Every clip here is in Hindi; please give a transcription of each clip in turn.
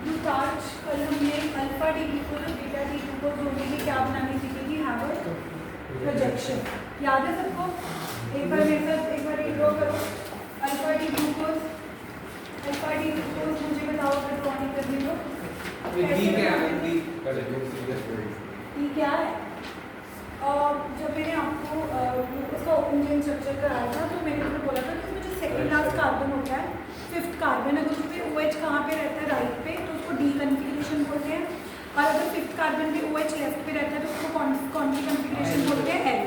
ग्लूटार्ज कल हमने अल्फा डी ग्लूकोज और बीटा डी ग्लूकोज दोनों की क्या बनानी सीखी थी, हैवर्ट प्रोजेक्शन। याद है सबको? एक बार मेरे साथ एक बार ड्रॉ करो alpha D glucose. Alpha D glucose मुझे बताओ अगर ड्रॉ नहीं करने दो। डी क्या है? जब मैंने आपको ग्लूकोज का ओपन चेन स्ट्रक्चर कराया था तो मैंने तुम्हें बोला था कि इसमें जो सेकेंड लास्ट कार्बन होता है, फिफ्थ कार्बन, अगर उस पर OH कहाँ पे रहता है, राइट पे, तो उसको डी कन्फिग्रेशन बोलते हैं। और अगर फिफ्थ कार्बन पे OH लेफ्ट पे रहता है तो उसको कौन सी कन्फिग्रेशन बोलते हैं? L।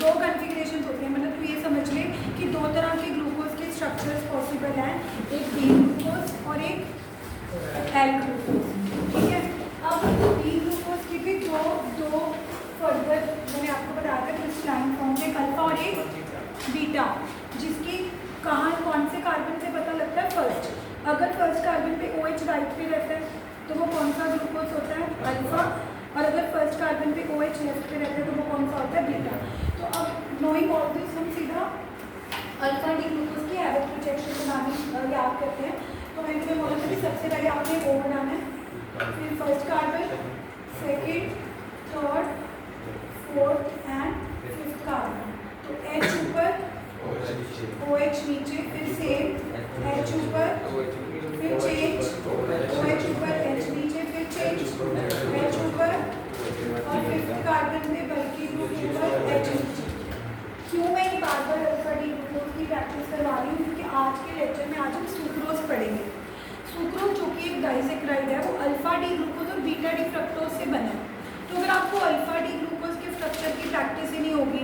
दो कन्फिग्रेशन होते हैं, मतलब तू ये समझ ले कि दो तरह के ग्लूकोज के स्ट्रक्चर्स पॉसिबल हैं, एक डी ग्लूकोज और एक L ग्लूकोज। ठीक है, अब डी ग्लूकोज की भी दो फर्दर मैंने आपको बताया था क्रिस्टलाइन फॉर्म में, अल्फा और एक बीटा, जिसकी कौन से कार्बन से पता लगता है? फर्स्ट। अगर फर्स्ट कार्बन पे OH राइट पे रहता है तो वो कौन सा ग्लूकोज होता है? अल्फा। और अगर फर्स्ट कार्बन पे OH लेफ्ट पे रहता है तो वो कौन सा होता है? बीटा। तो अब नोइंग ऑल दिस हम सीधा अल्फा डी ग्लूकोज की हैवर्ट प्रोजेक्शन बनानी याद करते हैं। तो मैंने तुम्हें बोला था कि सबसे पहले आपने O बनाना है, फिर first carbon, second, third, fourth and fifth carbon. तो H ऊपर, OH नीचे, फिर सेम, H ऊपर, फिर चेंज, OH ऊपर, H नीचे, फिर चेंज, H ऊपर, और फिफ्थ कार्बन में बल्कि ग्रुप ऊपर, H नीचे। क्यों मैं ये बार बार अल्फा डी ग्लूकोज की प्रैक्टिस करवा रही हूँ? क्योंकि आज के लेक्चर में आज हम सुक्रोज पढ़ेंगे। सुक्रोज जो कि एक डाइसेक्राइड है, वो अल्फा डी ग्लूकोज और बीटा डी फ्रक्टोज से बना है। तो अगर आपको अल्फा डी ग्लूकोज के स्ट्रक्चर की प्रैक्टिस ही नहीं होगी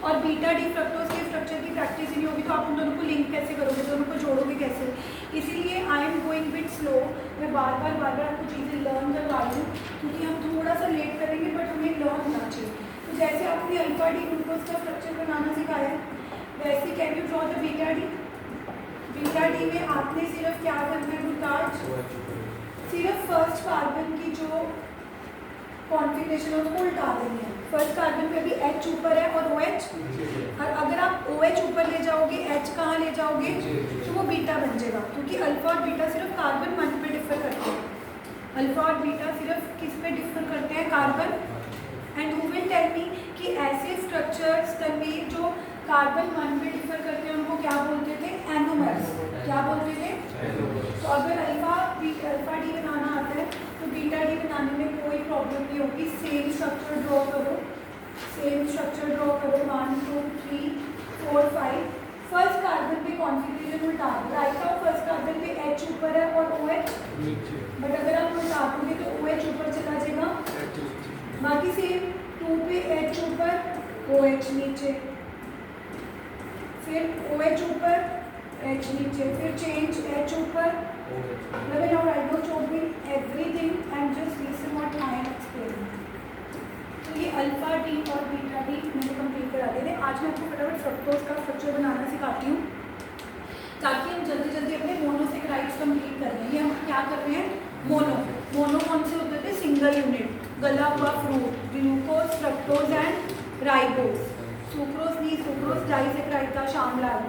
और बीटा डी फ्रक्टोज के स्ट्रक्चर की प्रैक्टिस ही नहीं होगी तो आप उन दोनों को लिंक कैसे करोगे, दोनों को जोड़ोगे कैसे? इसीलिए I am going bit slow. मैं बार बार आपको चीज़ें लर्न करवा रही हूँ क्योंकि हम थोड़ा सा लेट करेंगे बट हमें लर्न होना चाहिए। तो जैसे आपने अल्फा डी ग्लूकोज का स्ट्रक्चर बनाना सिखाया है, वैसे can you draw the beta D? Beta D में आपने सिर्फ क्या करना है? ग्लूटार्ज, सिर्फ फर्स्ट कार्बन की जो कॉन्फिगरेशन है उसको उल्टा देनी है। फर्स्ट कार्बन पे भी H ऊपर है और OH, और अगर आप OH ऊपर ले जाओगे, H कहाँ ले जाओगे तो वो बीटा बन जाएगा, क्योंकि अल्फा और बीटा सिर्फ कार्बन 1 पे डिफर करते हैं। अल्फा और बीटा सिर्फ किस पे डिफर करते हैं? Carbon. And who will tell me कि ऐसे स्ट्रक्चर्स तनवीर जो कार्बन 1 पे डिफर करते हैं उनको क्या बोलते थे? एनोमर्स। क्या बोलते थे? तो अगर अल्फा डी बनाना आता है तो बीटा डी बनाने में कोई प्रॉब्लम नहीं होगी। सेम स्ट्रक्चर ड्रॉ करो, 1 2 3 4 5। फर्स्ट कार्बन पे कॉन्फिगरेशन उल्टा दो, राइट आओ, फर्स्ट कार्बन पे H ऊपर है और OH, बट अगर आप उल्टा दोगे तो OH ऊपर चला जाएगा। बाकी सेम 2 पे H ऊपर, OH नीचे, फिर OH ऊपर, H नीचे, फिर चेंज, H ऊपर। Now I know choking everything and just listen what I am explaining. तो ये अल्फा डी और बीटा डी मैंने कंप्लीट करा दिए थे। आज मैं आपको फटाफट फ्रक्टोज का स्ट्रक्चर बनाना सिखाती हूँ ताकि हम जल्दी जल्दी अपने मोनोसेक्राइड्स कंप्लीट कर लें। ये हम क्या कर रहे हैं? मोनो कौन से होते थे? सिंगल यूनिट, गला हुआ fruit, glucose, fructose and ribose. Sucrose नहीं, सुक्रोज डाइसेक्राइड का, शामलाल,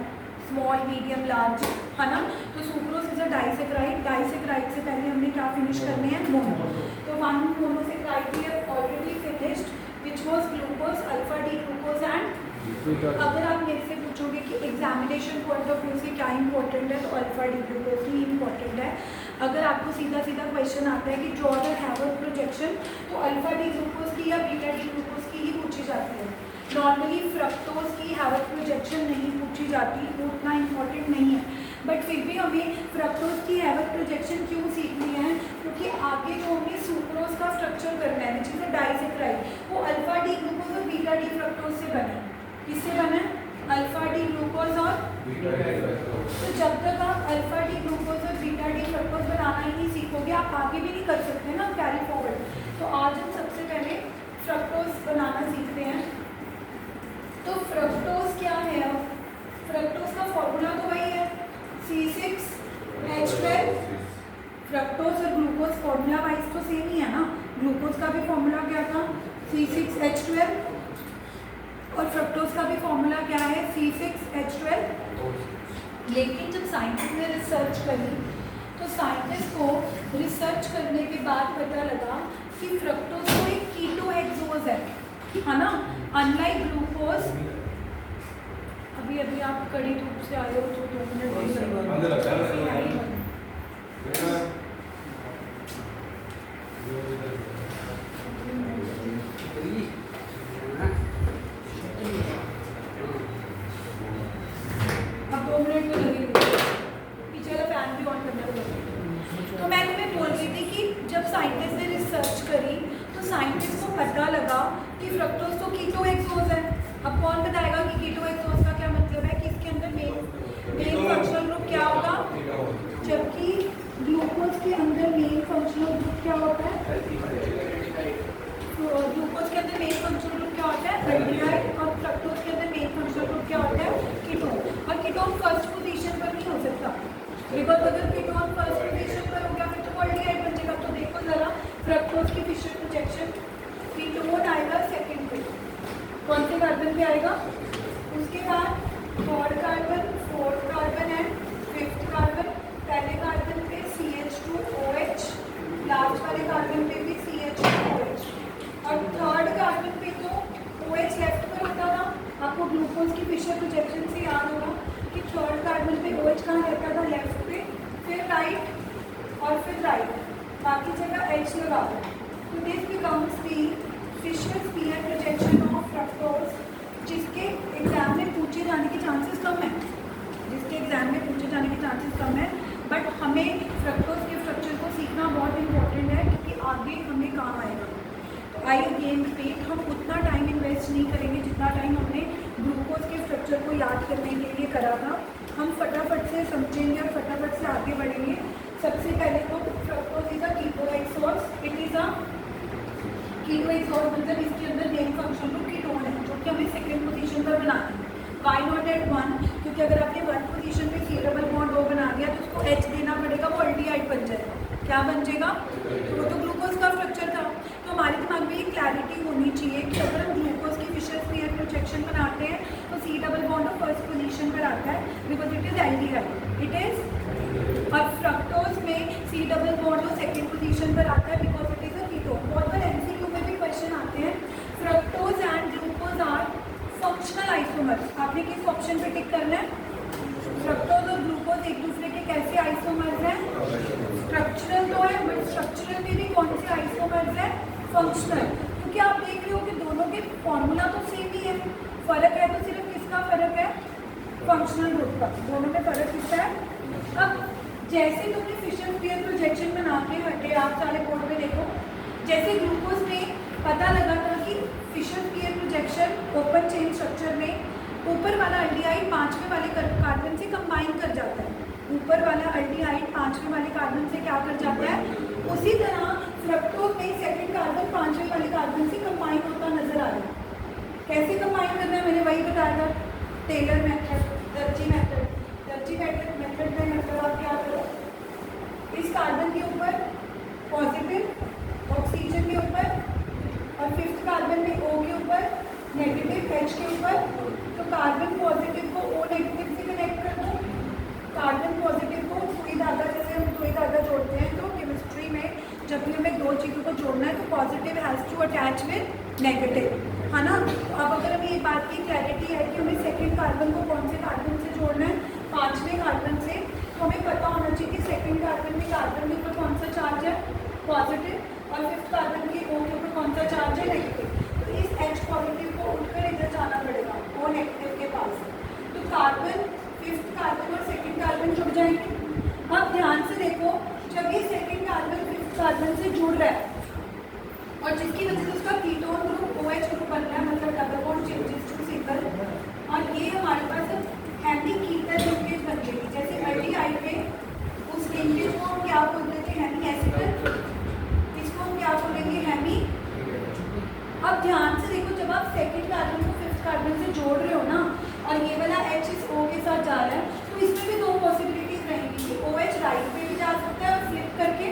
स्मॉल, मीडियम, लार्ज, है ना? तो sucrose is a disaccharide. Disaccharide से पहले हमने क्या फिनिश करने हैं? मोनो। तो 1 monosaccharide we have already finished which was glucose, alpha D glucose and. अगर आप मेरे से पूछोगे कि एग्जामिनेशन पॉइंट ऑफ व्यू से क्या इंपॉर्टेंट है, तो अल्फा डी ग्लूकोज ही इंपॉर्टेंट है। अगर आपको सीधा क्वेश्चन आता है कि ड्रॉ द हैवर्ट प्रोजेक्शन, तो अल्फा डी ग्लूकोज की या बीटा डी ग्लूकोज की ही पूछी जाती है। नॉर्मली फ्रक्टोज की हैवर्ट प्रोजेक्शन नहीं पूछी जाती, वो उतना इंपॉर्टेंट नहीं है। बट फिर भी हमें फ्रक्टोज की हैवर्ट प्रोजेक्शन क्यों सीखनी है? क्योंकि आगे जो हमें सुक्रोज का स्ट्रक्चर करना है विच इज अ डाइसेक्राइड, वो अल्फा डी ग्लूकोज और बीटा डी फ्रक्टोज से बना है। किससे बना है? अल्फा डी ग्लूकोज और तो जब तक आप अल्फा डी ग्लूकोज और बीटा डी फ्रक्टोज बनाना ही नहीं सीखोगे, आप आगे भी नहीं कर सकते ना कैरी फॉरवर्ड। तो आज हम सबसे पहले फ्रक्टोज बनाना सीखते हैं। तो फ्रक्टोज क्या है? अब फ्रक्टोज का फॉर्मूला तो वही है, C6H12। फ्रक्टोज और ग्लूकोज फॉर्मूला वाइज तो सेम ही है ना। ग्लूकोज का भी फॉर्मूला क्या था? C6H12 और फ्रक्टोज का भी फॉर्मूला क्या है? C6H12। लेकिन जब साइंटिस्ट ने रिसर्च करी तो साइंटिस्ट रिसर्च करने के बाद पता लगा कि फ्रक्टोज तो एक कीटोहेक्सोज है ना, अनलाइक ग्लूकोज। अभी अभी आप कड़ी धूप से आए हो तो 2 मिनट अब 2 मिनट तो लगेंगे, पीछे का फैन भी ऑन करना होगा। तो मैं तुम्हें बोल रही थी कि जब साइंटिस्ट ने रिसर्च करी तो साइंटिस्ट को पता लगा कि फ्रक्टोज तो कीटोहेक्सोज है। अब कौन बताएगा कि कीटोहेक्सोज का क्या मतलब है, कि इसके अंदर मेन फंक्शनल ग्रुप क्या होगा, जबकि ग्लूकोज के अंदर मेन फंक्शनल ग्रुप क्या होता है, ग्लूकोज के अंदर मेन फंक्शनल ग्रुप क्या होता है एल्डिहाइड, और फ्रक्टोज के अंदर मेन फंक्शनल ग्रुप क्या होता है कीटोन। और कीटोन फर्स्ट पोजीशन पर नहीं हो सकता, बिकॉज अगर कीटोन फर्स्ट पोजीशन पर हो गया फिर तो एल्डिहाइड बन जाएगा। तो देखो जरा फ्रक्टोज की फिशर प्रोजेक्शन, कीटोन आएगा सेकंड पे, कौन से कार्बन पे आएगा, उसके बाद third carbon, fourth carbon and fifth carbon. पहले कार्बन पे CH2OH, लास्ट वाले कार्बन पे भी CH2OH, और थर्ड कार्बन पे तो OH लेफ्ट पर होता था। आपको ग्लूकोज की फिशर प्रोजेक्शन से याद होगा कि थर्ड कार्बन पे OH कहाँ रहता था, लेफ्ट पे, फिर राइट और फिर राइट, बाकी जगह H लगा दो। तो this becomes the Fischer spear projection of fructose, जिसके एग्जाम में पूछे जाने के चांसेस कम है, जिसके एग्जाम में पूछे जाने के चांसेस कम है। बट हमें फ्रक्टोज के स्ट्रक्चर को सीखना बहुत इंपॉर्टेंट है, क्योंकि आगे हमें काम आएगा। तो आई गेम रिपीट, हम उतना टाइम इन्वेस्ट नहीं करेंगे जितना टाइम हमने ग्लूकोज के स्ट्रक्चर को याद करने के लिए करा था। हम फटाफट से समझेंगे और फटाफट से आगे बढ़ेंगे। सबसे पहले तो fructose is a ketohexose, it is a ketohexose, मतलब इसके अंदर मेन फंक्शन ग्रुप कीटोन है, जो कि हमें सेकंड पोजीशन पर बनाना है। वाई नॉट एट 1, क्योंकि अगर आपने 1 पोजीशन पे C डबल बॉन्ड O बना दिया तो उसको H देना पड़ेगा, वो एल्डिहाइड बन जाएगा। क्या बन जाएगा, तो वो तो ग्लूकोज का स्ट्रक्चर था। तो हमारे दिमाग में ये क्लैरिटी होनी चाहिए कि अगर हम ग्लूकोज की फिशर स्पीयर प्रोजेक्शन बनाते हैं तो C double bond O first position पर आता है, because it is aldehyde, it is. और फ्रक्टोज में C double bond O second position पर आता है, because it is a ketone. बहुत बार MCQ में भी क्वेश्चन आते हैं, fructose and glucose are functional isomers. आपने किस ऑप्शन पे टिक करना है, फ्रक्टोज और ग्लूकोज एक दूसरे के कैसे आइसोमर्स हैं, स्ट्रक्चरल तो है, बट स्ट्रक्चरल में भी कौन से आइसोमर्स हैं, फंक्शनल। क्योंकि आप देख रहे हो कि दोनों के फॉर्मूला तो सेम ही है, फर्क है तो सिर्फ किसका फर्क है, फंक्शनल ग्रुप का। दोनों में फर्क किसका है। अब जैसे तुमने फिशर स्पीयर प्रोजेक्शन बना के हटे, आप सारे बोर्ड में देखो, जैसे ग्लूकोज में पता लगा था कि Fischer spear projection open chain structure में ऊपर वाला एल्डिहाइड 5वें वाले कार्बन से कंबाइन कर जाता है, ऊपर वाला एल्डिहाइड 5वें वाले कार्बन से क्या कर जाता है। उसी तरह फ्रक्टोज में सेकंड कार्बन 5वें वाले कार्बन से कंबाइन होता नजर आ रहा है। कैसे कंबाइन करना है, मैंने वही बताया था, टेलर मेथड, दर्जी मेथड। दर्जी मेथड में मतलब आप क्या करो, इस कार्बन के ऊपर पॉजिटिव ऑक्सीजन के ऊपर, और फिफ्थ कार्बन में O के ऊपर नेगेटिव H के ऊपर, तो कार्बन पॉजिटिव को O नेगेटिव से कनेक्ट कर दो, कार्बन पॉजिटिव को सुई धागा, जैसे हम सुई धागा जोड़ते हैं तो केमिस्ट्री में जब भी हमें दो चीज़ों को जोड़ना है तो positive has to attach with negative, है ना। तो अब अगर हमें ये बात की क्लैरिटी है कि हमें सेकेंड कार्बन को कौन से कार्बन से जोड़ना है, 5वें कार्बन से, तो हमें पता होना चाहिए कि सेकेंड कार्बन में कार्बन के ऊपर कौन सा चार्ज है, पॉजिटिव, और फिफ्थ कार्बन के O के ऊपर कौन सा चार्ज है, नेगेटिव। तो इस H पॉजिटिव को उठकर इधर जाना पड़ेगा O नेगेटिव के पास, तो कार्बन, फिफ्थ कार्बन और सेकंड कार्बन जुड़ जाएंगे। अब ध्यान से देखो, जब ये सेकंड कार्बन फिफ्थ कार्बन से जुड़ रहा है और जिसकी वजह से उसका कीटोन ग्रुप OH ग्रुप बन रहा है, मतलब double bond changes to single, और ये हमारे पास हैमी कीटन लिंकेज बन गई। जैसे एल्डिहाइड में उस लिंकेज को हम क्या बोलते थे, हैमी एसिडल, इसको हम क्या बोलेंगे, हैमी। अब ध्यान से देखो, जब आप सेकंड कार्बन को फिफ्थ कार्बन से जोड़ रहे हो ना, और ये वाला H इस O के साथ जा रहा है, तो इसमें भी दो पॉसिबिलिटीज रहेंगी कि OH राइट पे भी जा सकता है और फ्लिप करके।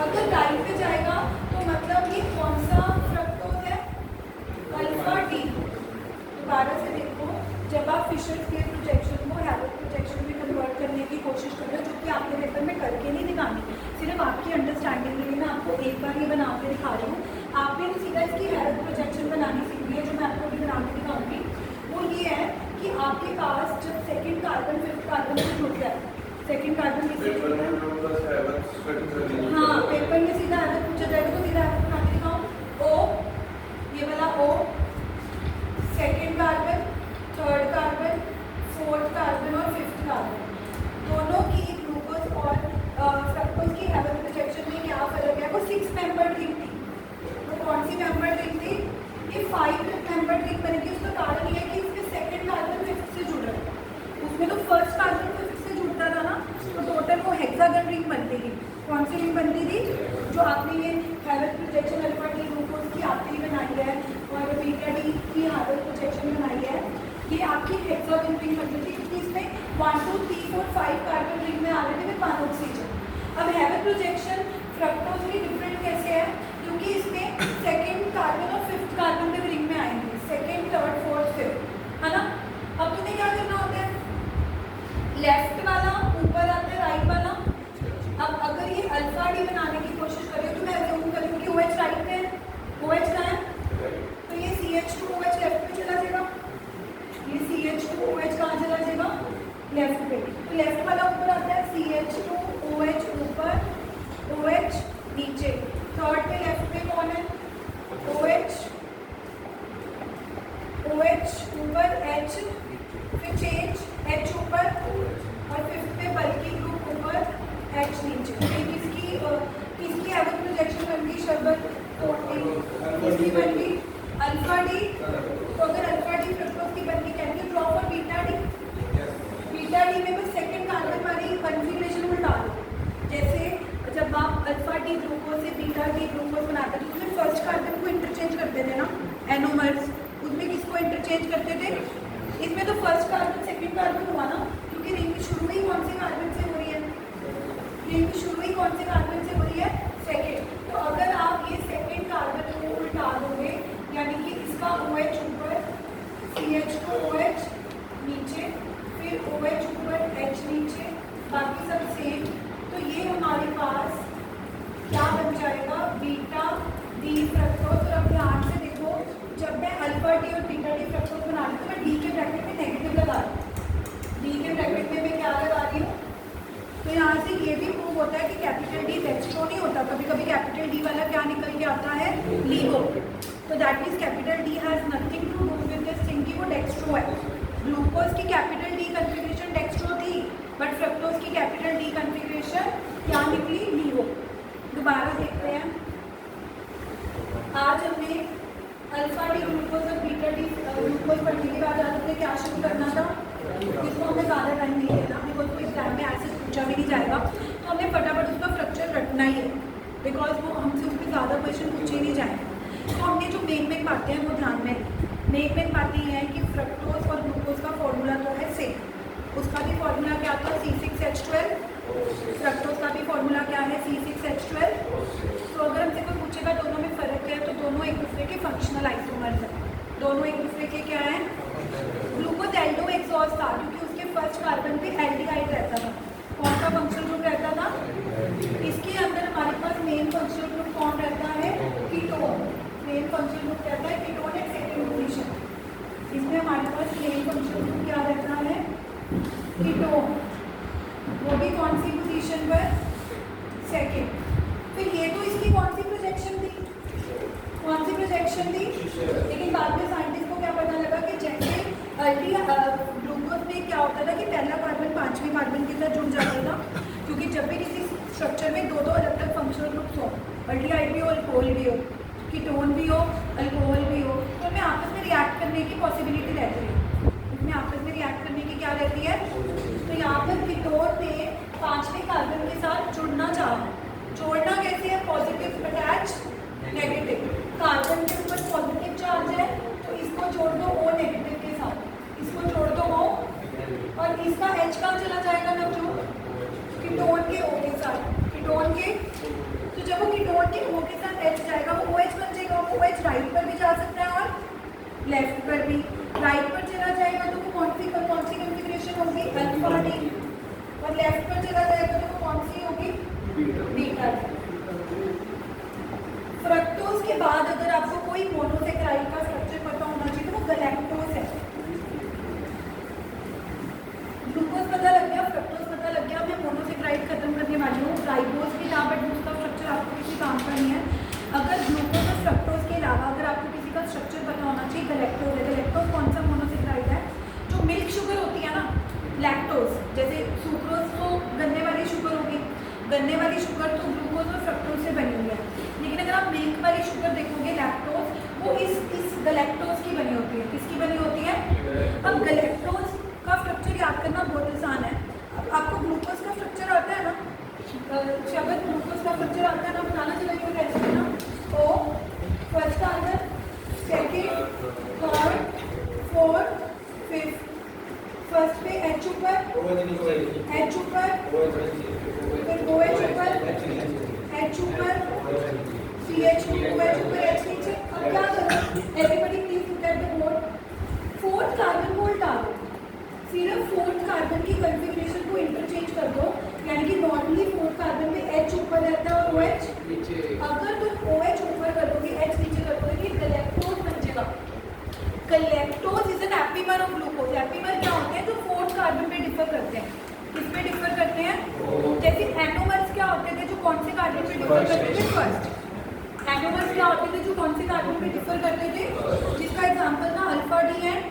अगर राइट पे जाएगा तो मतलब ये कौन सा फ्रक्टोज है, अल्फा डी। दोबारा से देखो, जब आप फिशर स्पीयर प्रोजेक्शन को हैलोट प्रोजेक्शन में कन्वर्ट करने की कोशिश कर रहे हो, जो कि आपके पेपर में करके नहीं दिखानी, सिर्फ आपकी आपको एक बार ये बना के दिखा रही हूँ। आपने सीधा इसकी हेल्थ प्रोजेक्शन बनानी सीखी है, जो मैं आपको अभी बना के दिखाऊंगी। वो ये है कि आपके पास जब सेकंड कार्बन फिफ्थ कार्बन से जुड़ जाए, सेकंड कार्बन किसी हाँ पेपर में सीधा हेल्थ पूछा जाएगा तो सीधा हेल्थ बना के दिखाऊँ। ओ, ये वाला O, second carbon, third carbon, fourth carbon और फिफ्थ कार्बन, दोनों की ग्लूकोज और फ्रक्टोज की हेल्थ प्रोजेक्शन में क्या फर्क है। वो 6 मेंबर रिंग थी, वो कौन सी मेंबर रिंग थी, ये 5 मेंबर रिंग बनेगी। उसका कारण ये है कि इसमें सेकंड कार्बन फिफ्थ से जुड़ रहा है, उसमें तो फर्स्ट कार्बन फिफ्थ से जुड़ता था ना, तो टोटल वो हेक्सागन रिंग बनती थी। कौन सी रिंग बनती थी, जो आपने ये health projection alpha D glucose की आपने बनाई है और बीटा डी की हेल्थ प्रोजेक्शन बनाई है, ये आपकी हेक्सागन रिंग बनती थी, क्योंकि इसमें 1 2 3 4 5 कार्बन रिंग में आ रहे थे विद 1 ऑक्सीजन। अब हेल्थ प्रोजेक्शन फ्रक्टोज की डिफरेंट कैसे है, क्योंकि इसमें सेकंड कार्बन और फिफ्थ कार्बन में रिंग में आएंगे, सेकंड थर्ड फोर्थ फिफ्थ, है ना। अब तुम्हें क्या करना होता है, लेफ्ट वाला ऊपर आता है, राइट वाला। अब अगर ये अल्फा डी बनाने की कोशिश करें तो मैं अज्यूम करूँ कि OH राइट पे है, OH कहाँ है, तो ये CH2OH लेफ्ट पे चला जाएगा, ये CH2OH कहाँ चला जाएगा, लेफ्ट पे। तो लेफ्ट वाला ऊपर आता है, CH2OH ऊपर, OH नीचे। थर्ड पे लेफ्ट पे कौन है, OH, OH ऊपर, H, फिर चेंज H ऊपर, और फिफ्थ पे बल्कि ग्रुप ऊपर, H नीचे। ये किसकी हेल्थ प्रोजेक्शन बन गई, शरबत किसकी बन गई, अल्फा डी। तो अगर अल्फा डी फ्रक्टोज की बन गई, can you draw for beta D, beta D में बस सेकंड कार्बन वाली कन्फिग्रेशन उल्टा दो। जैसे जब आप अल्फा डी ग्लूकोज से बीटा डी ग्लूकोज बनाते थे, उसमें फर्स्ट कार्बन को इंटरचेंज करते थे ना, एनोमर्स, उसमें किसको इंटरचेंज करते थे, इसमें तो फर्स्ट कार्बन सेकंड कार्बन हुआ ना, क्योंकि रिंग की शुरू ही कौन से कार्बन से हो रही है, रिंग की शुरू ही कौन से कार्बन से हो रही है, सेकंड। तो अगर आप ये सेकंड कार्बन को उल्टा दोगे, यानी कि इसका OH ऊपर, CH2OH नीचे, फिर OH ऊपर, H नीचे, बाकी सब सेम, तो ये हमारे पास क्या बन जाएगा, बीटा डी फ्रक्टोज। और अब ध्यान से देखो, जब मैं अल्फा डी और बीटा डी फ्रक्टोज बना रही हूँ तो मैं डी के ब्रैकेट में नेगेटिव लगा रही हूँ, डी के ब्रैकेट में मैं क्या लगा रही हूँ, तो यहाँ से ये भी प्रूव होता है कि कैपिटल डी डेक्स्ट्रो नहीं होता, कभी कभी कैपिटल डी वाला क्या निकल के आता है, लीगो। तो that means capital D has nothing to do with this thing कि वो डेक्स्ट्रो है। ग्लूकोज की कैपिटल डी कन्फिग्रेशन डेक्स्ट्रो थी, बट फ्रक्टोज की कैपिटल डी कन्फिग्रेशन क्या निकली, लीगो। दोबारा देखते हैं, आज हमने अल्फा डी ग्लूकोज और बीटा डी ग्लूकोज पढ़ने के बाद आज हमने क्या शुरू करना था, इसको हमें ज़्यादा टाइम नहीं लेना, बिकॉज को एग्जाम में ऐसे पूछा भी नहीं जाएगा, तो हमने फटाफट उसका स्ट्रक्चर रटना ही है, बिकॉज वो हमसे उस पर ज़्यादा क्वेश्चन पूछे नहीं जाएंगे। तो हमने जो मेन बातें हैं वो ध्यान में, मेन बातें ये हैं कि फ्रक्टोज और ग्लूकोज का फॉर्मूला तो है सेम, उसका भी फॉर्मूला क्या था, C6H12, फ्रक्टोज का भी फॉर्मूला क्या है, C6H12। तो अगर हमसे कोई पूछेगा दोनों में फ़र्क है, तो दोनों एक दूसरे के फंक्शनल आइसोमर्स हैं, दोनों एक दूसरे के क्या हैं, ग्लूकोज एल्डो एक्सॉस था, क्योंकि उसके फर्स्ट कार्बन पे एल्डिहाइड रहता था। कौन सा फंक्शनल ग्रुप रहता था, इसके अंदर हमारे पास मेन फंक्शनल ग्रुप कौन रहता है, कीटोन। मेन फंक्शनल ग्रुप रहता है कीटोन एट सेकेंड पोजीशन, इसमें हमारे पास मेन फंक्शनल ग्रुप क्या रहता है, कीटोन, वो भी कौन सी पोजीशन पर, सेकेंड। फिर ये तो इसकी कौन सी प्रोजेक्शन थी, कौन सी प्रोजेक्शन थी, लेकिन बाद में साइंटिस्ट को क्या पता लगा कि जैसे ग्लूकोज में क्या होता था कि पहला कार्बन पांचवें कार्बन के साथ जुड़ जाता था, क्योंकि जब भी किसी स्ट्रक्चर में दो अलग अलग फंक्शनल ग्रुप्स हो, अल्डिहाइड भी हो, अल्कोहल भी हो, कीटोन भी हो, अल्कोहल भी हो, तो उनमें आपस में रिएक्ट करने की पॉसिबिलिटी रहती है, इसमें आपस में रिएक्ट करने की क्या रहती है। तो यहाँ पर कीटोन ने पांचवें कार्बन के साथ जुड़ना चाहा, जोड़ना कैसे है, पॉजिटिव अटैच नेगेटिव, कार्बन के ऊपर पॉजिटिव चार्ज है तो इसको जोड़ दो O नेगेटिव के साथ, इसको जोड़ दो O, और इसका H कहाँ चला जाएगा ना, जो कीटोन के O के साथ, कीटोन के, तो जब वो कीटोन के O के साथ H जाएगा वो OH बन जाएगा, वो OH राइट पर भी जा सकता है और लेफ्ट पर भी। राइट पर चला जाएगा तो वो कौन सी कॉन्फ़िगरेशन होगी, अल्फा डी, और लेफ्ट पर चला जाएगा तो वो कौन सी होगी, बीटा डी। फ्रक्टोज के बाद अगर आपको कोई मोनोसेक्राइड का स्ट्रक्चर पता होना चाहिए तो वो गैलेक्टोज है। ग्लूकोज पता लग गया, फ्रक्टोज पता लग गया, मैं मोनोसेक्राइड खत्म करने वाली हूँ। राइबोज के अलावा उसका स्ट्रक्चर आपको किसी काम का नहीं है। अगर ग्लूकोज और फ्रक्टोज के अलावा अगर आपको किसी का स्ट्रक्चर पता होना चाहिए, गैलेक्टोज है। गैलेक्टोज कौन सा मोनोसेक्राइड है? जो मिल्क शुगर होती है ना, लैक्टोज, जैसे सुक्रोज तो गन्ने वाली शुगर होगी, गन्ने वाली शुगर तो ग्लूकोज और फ्रक्टोज से बनी हुई है। लेकिन अगर आप मिल्क वाली शुगर देखोगे लैक्टोज, वो इस गैलेक्टोज की बनी होती है। किसकी बनी होती है? अब गैलेक्टोज का स्ट्रक्चर याद करना बहुत आसान है। अब आपको ग्लूकोज का स्ट्रक्चर आता है ना, अगर ग्लूकोज का स्ट्रक्चर आता है ना, बताना चलेगा कैसे है ना। O first carbon, second, third, fourth, fifth. First पे एच ऊपर, एच ऊपर, फिर ओ एच ऊपर, एच ऊपर, सी एच ऊपर, एच नीचे। अब क्या करो, everybody please look at the board. Fourth carbon को उल्टा दो, सिर्फ फोर्थ कार्बन की कॉन्फ़िगरेशन को इंटरचेंज कर दो। यानी कि नॉर्मली फोर्थ कार्बन में एच ऊपर रहता है और ओ एच नीचे। अगर तुम ओ एच ऊपर कर दोगे, एच नीचे कर दोगे, कि गैलेक्टोज बन जाएगा। Galactose is an epimer of glucose. Epimer क्या होते हैं? जो फोर्थ कार्बन पे डिफर करते हैं। किस पे डिफर करते हैं? जैसे एनोमर्स क्या होते थे? जो कौन से कार्बन पे डिफर करते थे? फर्स्ट। एनोमर्स क्या होते थे? जो कौन से कार्बन पे डिफर करते थे? जिसका एग्जांपल था अल्फा डी एंड,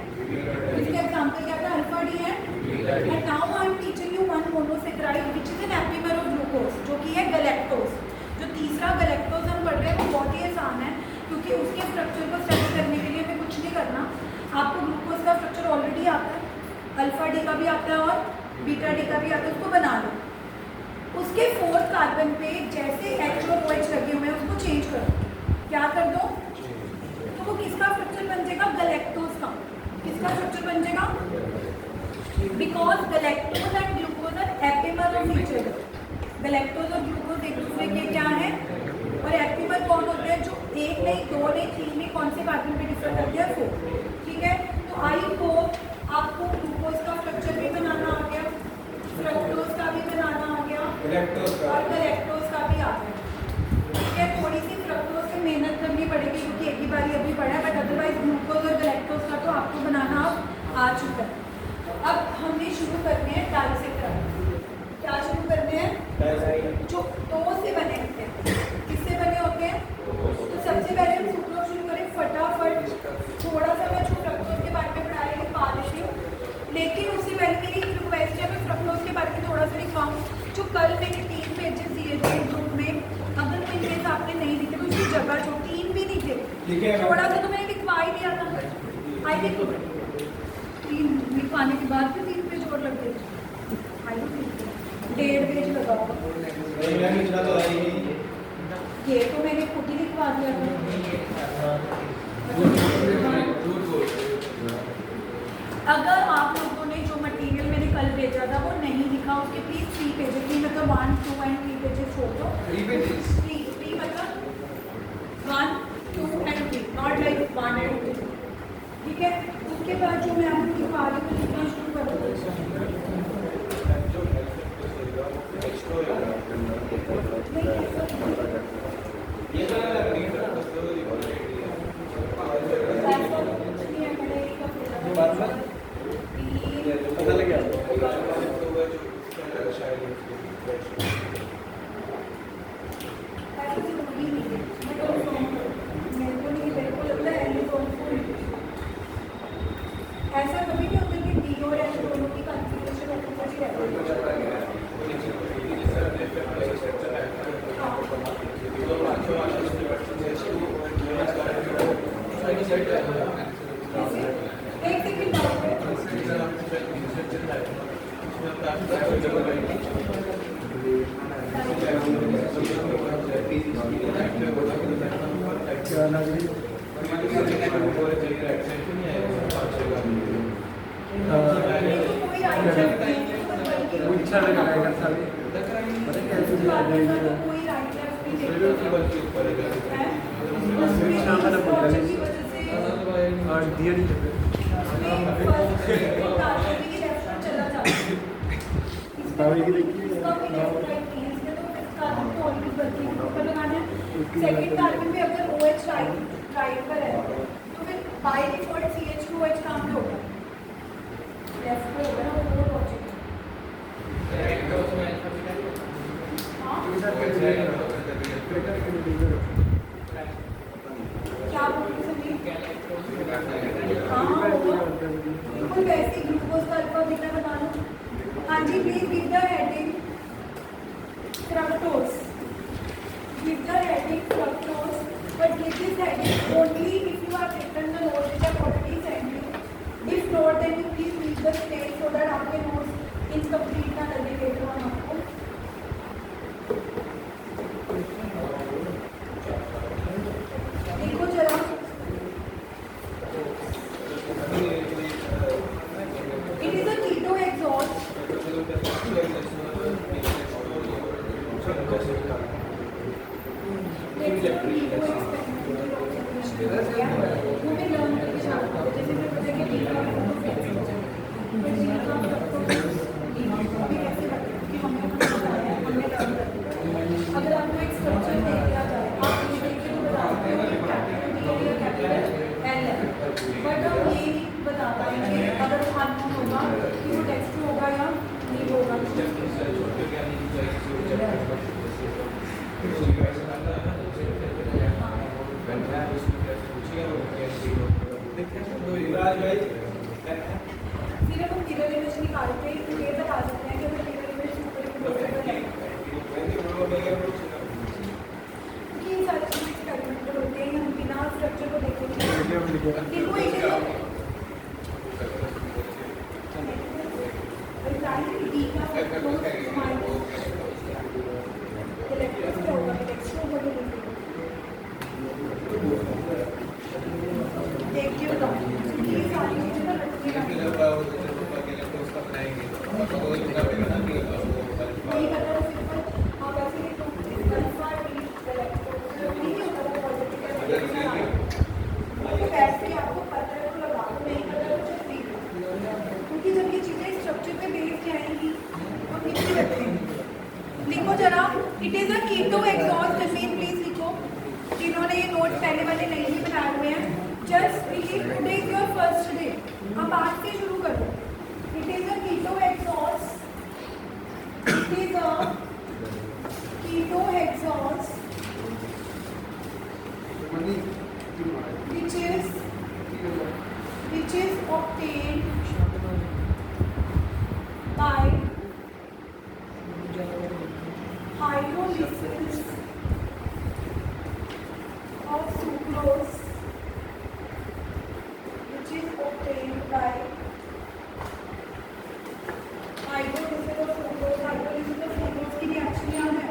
इसका एग्जांपल क्या था? Alpha D and. And now I am teaching you one monosaccharide which is an epimer of glucose, जो कि है गैलेक्टोज। जो तीसरा गैलेक्टोज हम पढ़ रहे हैं वो बहुत ही आसान है, क्योंकि उसके स्ट्रक्चर को स्टडी करने के लिए हमें कुछ नहीं करना। आपको ग्लूकोज का स्ट्रक्चर ऑलरेडी आता है, अल्फा डी का भी आता है और बीटा डी का भी आता है, उसको बना लो। उसके फोर्थ कार्बन पे जैसे एच और ओ एच लगे हुए हैं उसको चेंज कर दो। क्या कर दो? तो वो किसका स्ट्रक्चर बन जाएगा? गैलेक्टोज का। किसका स्ट्रक्चर बन जाएगा? Because galactose and glucose are epimer of each other. Galactose और ग्लूकोज एक दूसरे के क्या है? और एपिमर कौन होते हैं? जो एक नहीं, दो नहीं, तीन नहीं, कौन से कार्बन पे डिफर करते हैं? फोर। ठीक है, तो आई होप आपको ग्लूकोज का स्ट्रक्चर भी बनाना आ गया, फ्रक्टोज का भी बनाना आ गया और गैलेक्टोज का भी आ गया। ठीक है, थोड़ी सी फ्रक्टोज से मेहनत करनी पड़ेगी क्योंकि एक ही बारी अभी पढ़ा है, बट अदरवाइज ग्लूकोज और गैलेक्टोज का तो आपको बनाना अब आ चुका है। तो अब हमने शुरू करने हैं डाइसेक्राइड। क्या शुरू करने हैं? जो दो से बने होते हैं। किससे बने होते हैं? तो सबसे पहले हम सुक्रोज शुरू करें फटाफट। थोड़ा सा मैं जो फ्रक्टोज के बारे में पढ़ा रही हूँ पा लेती हूँ, लेकिन उससे पहले मेरी रिक्वेस्ट है मैं फ्रक्टोज के बारे में थोड़ा सा लिखवाऊँ। जो कल मैंने 3 पेजेस दिए थे ग्रुप में, अगर कोई केस आपने नहीं लिखे तो उसकी जगह जो 3 भी नहीं थे, थोड़ा सा तो मैंने लिखवा ही दिया था। आई देखो 3 लिखवाने के बाद भी 3 पेज और लग गए। आई 1.5 पेज लगाओ। ये तो मैंने खुद ही लिखवा दिया था। अगर आप लोगों ने जो मटेरियल मैंने कल भेजा था वो नहीं लिखा, उसके प्लीज 3 पेजेस, 3 मतलब 1, 2 एंड 3 पेजेस छोड़ दो। 3 पेजेस, 3 मतलब 1, 2 एंड 3, नॉट लाइक 1, 2, 3। ठीक है, उसके बाद जो मैं आपको लिखवा रही हूँ लिखना शुरू कर दो। पता लग गया ऐसा कभी नहीं होता कि डी और एच दोनों की कॉन्फ़िगरेशन ऑपोजिट है। एक सेकंड अच्छा लगा कोई राइट लेफ्ट सेकंड कार्बन में अगर OH राइट पर है तो फिर बाय डिफॉल्ट CH2OH कहाँ पे होगा? लेफ्ट पे होगा ना, वो लॉजिक है। हाँ क्या बोलते सभी? हाँ होगा बिल्कुल वैसे ग्लूकोज का अल्फा बीटा बता लो। हाँ जी please give the heading fructose, give the heading fructose, but give this heading only if you have written the notes which I have already sent you. If not, then you please leave the space so that आपके notes incomplete ना लगे later on आपको। देखो जरा it is a keto exhaust। अगर आपको एक स्ट्रक्चर दे दिया जाए आप ये देख के तो बताते हो कि कैपिटल डी या कैपिटल एल है, बट हम ये नहीं बता पाएंगे अगर अननोन होगा कि वो टेक्स्ट होगा या नहीं होगा। फिर हम मिरर इमेज निकालते हैं तो ये बता सकते हैं कि अगर मिरर इमेज सुपर इम्पोर्टेंट है कि इन सारी चीज़ें एक्सपेरिमेंटल होते हैं, हम बिना स्ट्रक्चर को देखेंगे। देखो एक डी का इलेक्ट्रॉन क्या होगा? इलेक्ट्रॉन होगा देखिए ये सारी चीज़ें ना रखनी नहीं पता सिंपल आप ऐसे लिखो अल्फा डी नहीं होता वो पॉजिटिव है तो वैसे आपको पता है तो लगा दो, नहीं पता तो चल नहीं, क्योंकि जब ये चीज़ें स्ट्रक्चर पे बेस्ड जाएंगी तो कितनी रखते हैं। लिखो जरा it is a ketohexose जमीन प्लीज लिखो, जिन्होंने ये नोट पहले वाले नहीं भी बनाए हुए हैं। Just believe today is your first day, अब आज से शुरू करो। It is a ketohexose, it is a ketohexose which is obtained by hydrolysis of sucrose, which is obtained by hydrolysis of sucrose। hydrolysis of sucrose की रिएक्शन क्या है?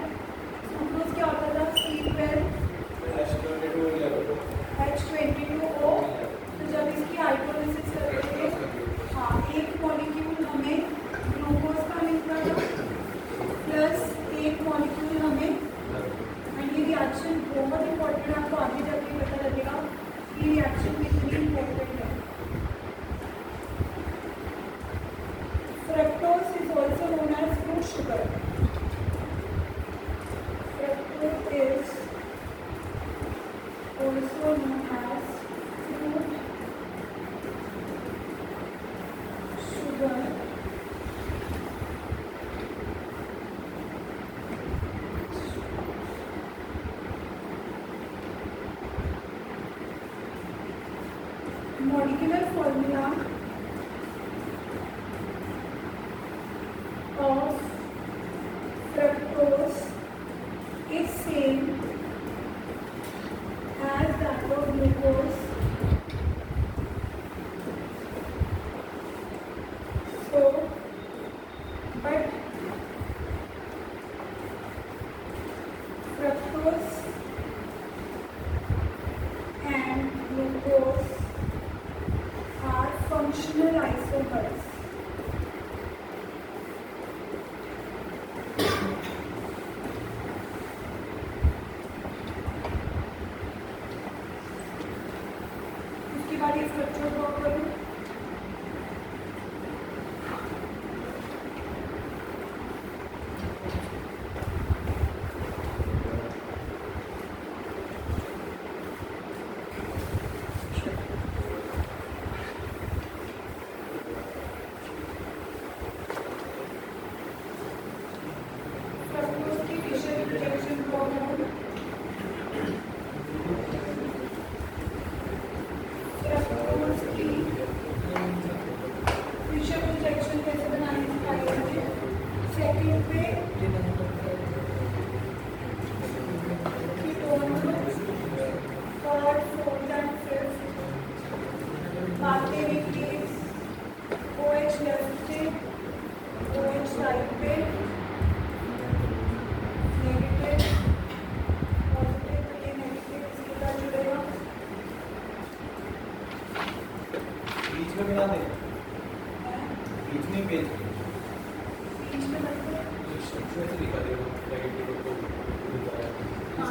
सुक्रोज क्या होता था? H22O। तो जब इसकी हाइड्रोलिसिस करते थे, हाँ एक मॉलिक्यूल हमें ग्लूकोज का मिलता था प्लस एक मॉलिक्यूल हमें, एंड ये रिएक्शन बहुत इंपॉर्टेंट है, आपको आगे जाके पता लगेगा कि रिएक्शन कितनी इंपॉर्टेंट है। Fructose is also known as fruit sugar. Fructose is also known as fruit sugar। Molecular formula of fructose is same as that of glucose, so but fructose and glucose are functional isomers। Structure draw करूं,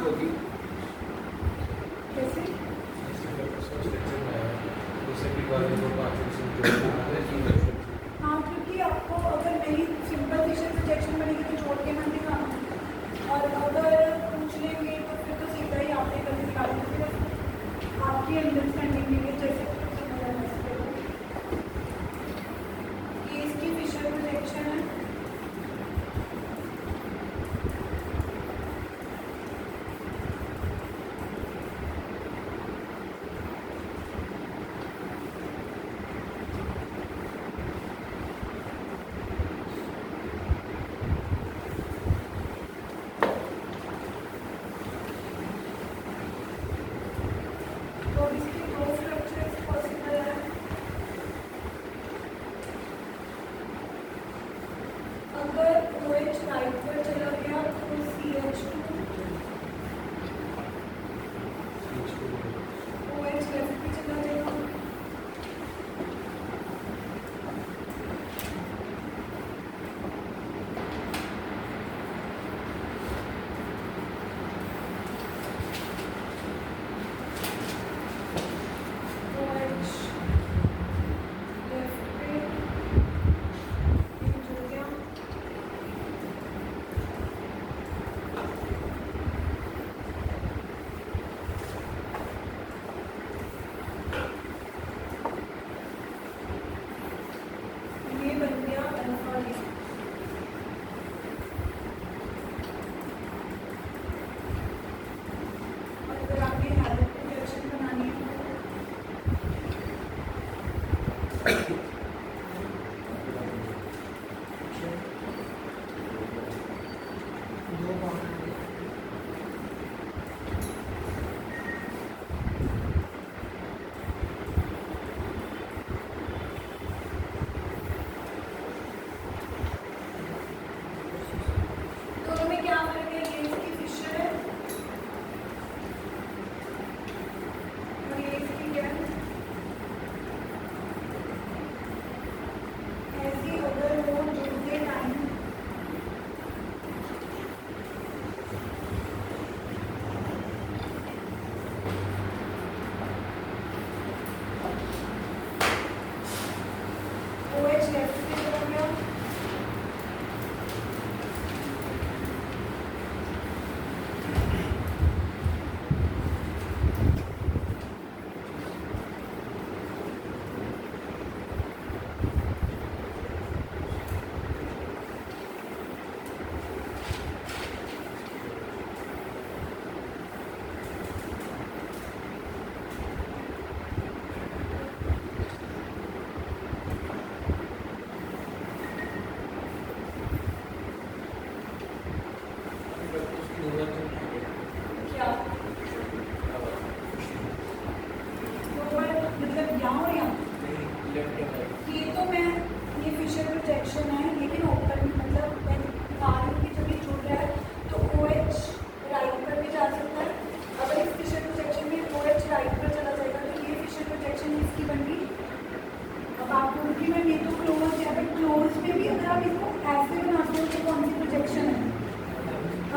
होती कैसे? हाँ, क्योंकि आपको अगर नहीं सिंपल फिशर प्रोजेक्शन बनेगी तो जोड़ के मत दिखाना, और अगर पूछ लेंगे तो फिर तो सीधा ही आपने कभी निकालेंगे, फिर आपकी अंडरस्टैंडिंग के लिए जैसे कि इसकी फिशर प्रोजेक्शन है। तो इसके दो स्ट्रक्चर्स पॉसिबल है। अगर OH राइट पर चला गया तो CH2, OH लेफ्ट पे चला जाएगा। OH लेफ्ट पे ये जुड़ गया। ये बन गया अल्फा डी। और अगर आपने हैलोजन प्रोजेक्शन बनानी है तो दोनों में क्या फर्क है? ये इसकी फिशर है और ये इसकी क्या है? ऐसी अगर वो जुड़ते टाइम OH लेफ्ट पे चला गया, क्या तो मतलब यहाँ और यहाँ? ये तो मैं ये फिशर प्रोजेक्शन है, लेकिन ओपन मतलब मैं दिखा रही हूँ कि जब ये जुड़ रहा है तो OH राइट पर भी जा सकता है। अगर इस फिशर प्रोजेक्शन में OH राइट पर चला जाएगा तो ये फिशर प्रोजेक्शन इसकी बन गई। अब आप बोलोगे मैम ये तो क्लोज है, बट क्लोज में भी अगर आप इसको ऐसे बनाते हो तो कौन सी प्रोजेक्शन है?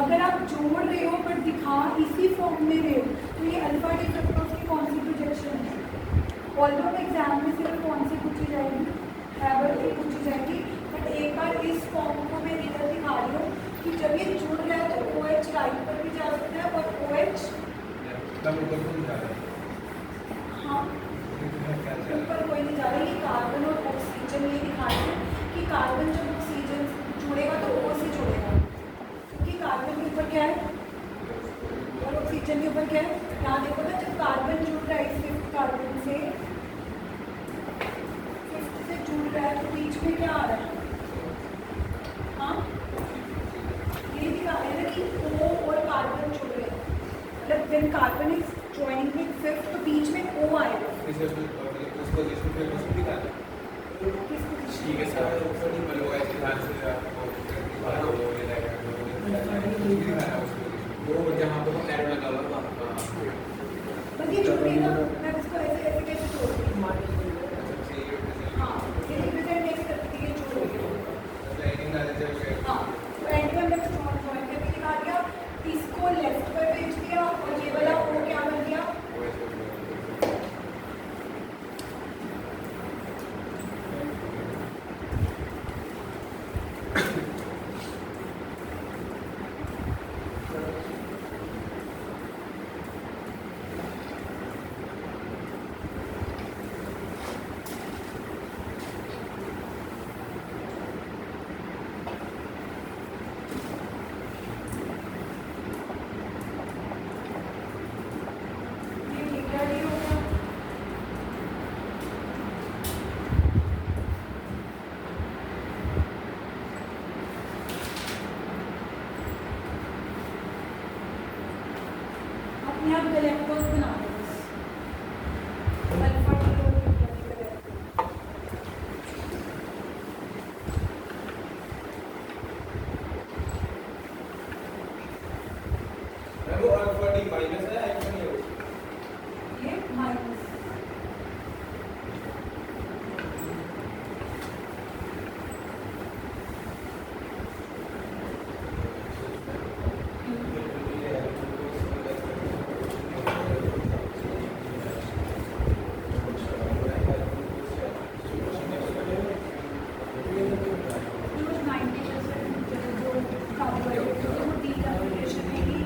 अगर आप जोड़ रहे हो बट दिखा इसी फॉर्म में रहे हो तो ये अल्फा डी फ्रक्टोज की कौन सी प्रोजेक्शन है? ऑल्दो एग्जाम में सिर्फ कौन सी पूछी जाएगी? हैबर की पूछी जाएगी, बट एक बार इस फॉर्म को मैं इधर दिखा रही हूँ कि जब ये जुड़ रहा है तो OH राइट पर भी जा सकता है और OH हाँ ऊपर कोई नहीं जा रहा। ये कार्बन और ऑक्सीजन ये दिखा रहे हैं कि कार्बन जब ऑक्सीजन जुड़ेगा तो O से जुड़ेगा, क्योंकि कार्बन के ऊपर क्या है और ऑक्सीजन के ऊपर क्या है? यहाँ देखो ना, जब कार्बन जुड़ रहा है इस फिफ्थ कार्बन से, फिफ्थ से जुड़ रहा है तो बीच में क्या आ रहा है? हाँ ये दिखा रहे हैं ना कि O और कार्बन जुड़ रहे हैं, मतलब when carbon is joining with fifth तो बीच में O आएगा। किस पोजीशन? बस ये जुड़ेगा, मैं इसको ऐसे ऐसे कैसे जोड़ती हूँ? हाँ ये रिप्रेजेंट नहीं करती, ये जोड़ हाँ तो एंड में हमने ज्वाइन करके दिखा दिया। इसको को लेफ्ट पर भेज दिया और ये वाला ओ क्या बन गया? ये ठीक है, नहीं होगा। अपने आप गैलेक्टोस बना दो बस। अल्फा टी और गैलेक्टोस। वो अल्फा डी माइनस है अल्फा नहीं है ये माइनस रोज 90% जो कार्बोहाइड्रेट है वो डीकार्बोनेशन में ही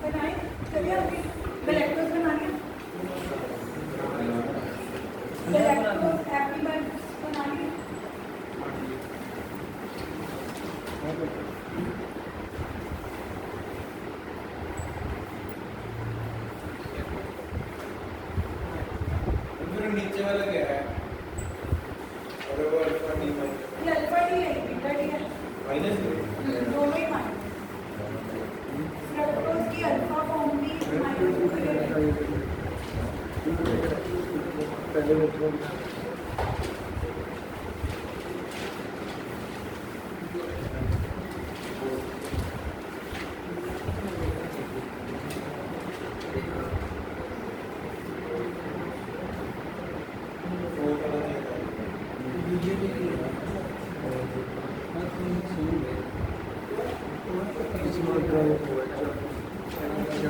बनाए चलिए अभी गैलेक्टोस बना लिया गैलेक्टोस एप्पीबर्ड्स बना लिया फिर नीचे वाला क्या है और वो अल्फा डी ये अल्फा डी है बीटा डी है माइनस दोनों ही माइनस फ्रक्टोज की अल्फा फॉर्म भी माइनस हो गई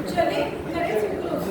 चलिए करें सुक्रोज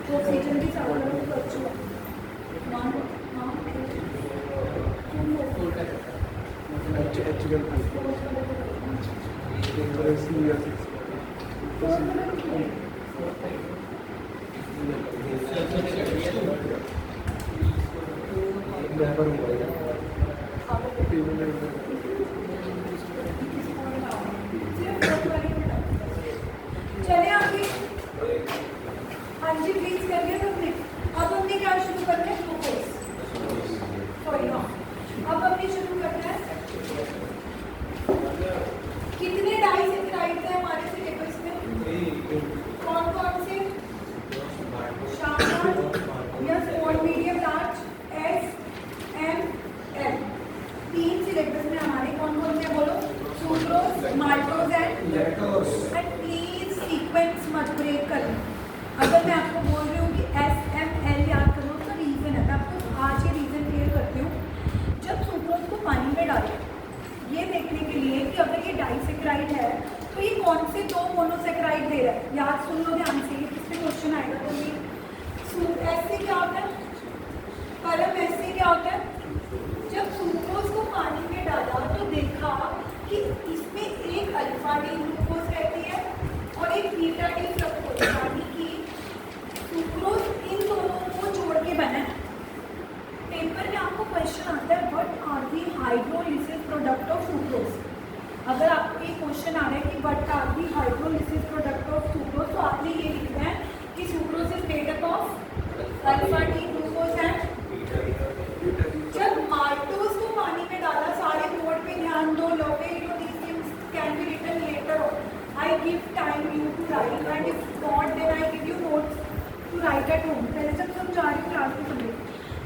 तो ऑक्सीजन की साउंड को अच्छी मान हाँ चले अभी हाँ जी प्लीज करिए सबने अब हमने क्या शुरू करना है ग्लूकोज सॉरी हाँ अब हमने शुरू करना है कितने डाइस राइट है हमारे सिलेबस में कौन कौन से yes small medium large S M L तीन सिलेबस में हमारे कौन कौन से बोलो sucrose maltose and please sequence मत ब्रेक करना क्वेश्चन आएगा तो ये ऐसे क्या होता है, परम ऐसे क्या होता है, जब सुक्रोज को पानी में डाला तो देखा कि इसमें एक अल्फा डी ग्लूकोज रहती है और एक बीटा डी फ्रक्टोज, यानी कि सुक्रोज इन दोनों को जोड़ के बना है। पेपर में आपको क्वेश्चन आता है what are the hydrolysis product of sucrose. अगर आपको ये क्वेश्चन आ रहा है कि what are the hydrolysis product of sucrose, तो आपने ये लिखना है कि sucrose is made up of alpha D glucose and. जब माल्टोज को पानी में डाला, सारे बोर्ड पे ध्यान दो, लोगे you this things can be written later on. I give time you to write and if not then I give you notes to write at home. पहले जब समझा रही हूँ क्लास में समझे।